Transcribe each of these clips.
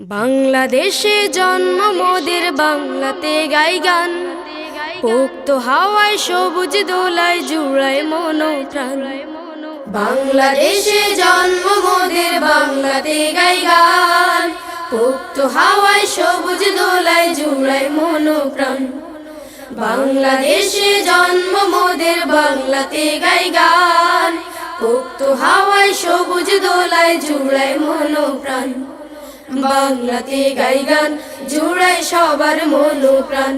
বাংলাদেশে জন্ম মোদের বাংলাতে গাই গান, পোক্ত হাওয়ায় সবুজ দোলায় জুড়ায় মন প্রাণ। বাংলাদেশে জন্ম মোদের বাংলাতে গাই গান, পোক্ত হাওয়ায় সবুজ দোলায় জুড়ায় মন প্রাণ। বাংলাদেশে জন্ম মোদের বাংলাতে গাই গান, পোক্ত হাওয়ায় সবুজ দোলায় জুড়ায় মন প্রাণ। বাংলাতে গাই গান জুড়ায় সবার মন প্রাণ,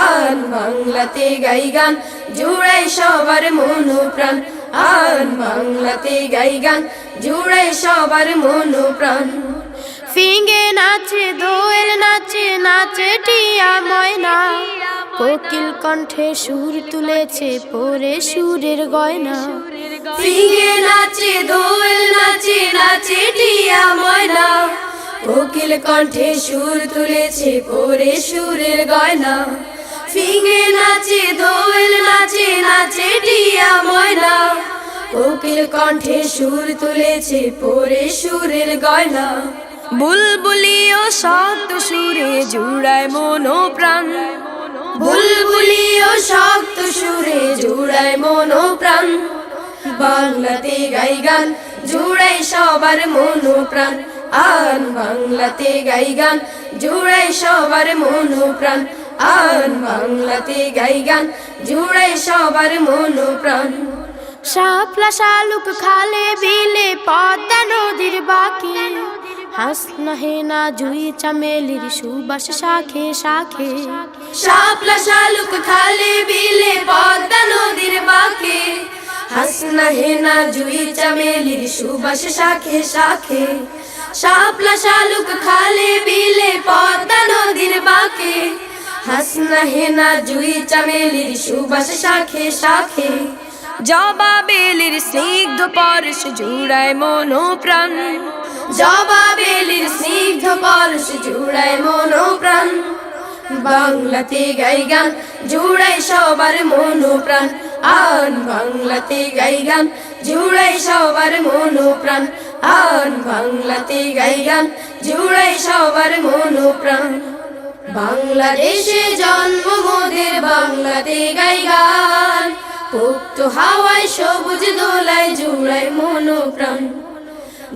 আন বাংলাতে গাই গান জুড়ায় সবার মন প্রাণ, আন বাংলাতে গাই গান জুড়ায় সবার মন প্রাণ। ফিঙে নাচে দোয়েল নাচে, নাচে টিয়া ময়না, কোকিল কণ্ঠে সুর তুলেছে পরে সুরের গয়না। ফিঙে নাচে দোয়েল নাচে, নাচে টিয়া ময়না, কোকিল কণ্ঠে সুর তুলেছে পরে সুরের গয়না। ফিঙে নাচে দোয়েল নাচে, নাচে টিয়া ময়না, কোকিল কণ্ঠে সুর তুলেছে পরে সুরের গয়না। বুলবুলিও শক্ত সুরে জুড়ায় মন প্রাণ, বুলবুলিও শক্ত সুরে জুড়ায় মন প্রাণ। বাংলাতে গাই গান জুড়ায় সবার মন প্রাণ, আন বাংলাতে গাই গান জুড়ায় সবার মন প্রাণ, আন বাংলাতে গাই গান জুড়ায় সবার মন প্রাণ। শাপলা শালুক খালে বিলে পদ্মা নদীর বাঁকে, হাসনা হেনা জুই চামেলির সুবাস শাখে শাখে। শাপলা শালুক খালে বিলে পদ্মা নদীর বাঁকে, হাসনা হেনা জুই চামেলির সুবাস শাখে শাখে। শাপলা শালুক খালে বিলে পদ্মা নদীর বাঁকে, হাসনা হেনা জুই চামেলির সুবাস শাখে শাখে। জবা বেলির স্নিগ্ধ পরশ জুড়ায় মন প্রাণ, জবা বেলির স্নিগ্ধ পরশ জুড়ায় মন প্রাণ। বাংলাতে গাই গান জুড়ায় সবার মন প্রাণ, আন বাংলাতে গাই গান জুড়ায় সবার মন প্রাণ, আন বাংলাতে গাই গান জুড়ায় সবার মন প্রাণ। বাংলাদেশে জন্ম মোদের বাংলাতে গাই গান, পোক্ত হাওয়ায় সবুজ দোলায় জুড়ায় মন প্রাণ।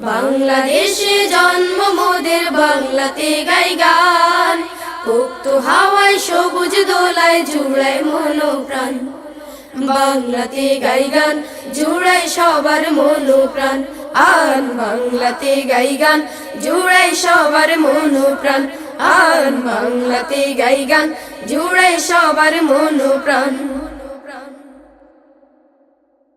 বাংলাদেশে জন্ম মোদের বাংলাতে গাই গান, পোক্ত হাওয়ায় সবুজ দোলায় জুড়ায় মন প্রাণ। বাংলাতে গাই গান জুড়ায় সবার মন প্রাণ, আন বাংলাতে গাই গান জুড়ায় সবার মন প্রাণ, আন বাংলাতে গাই গান জুড়ায় সবার মন প্রাণ।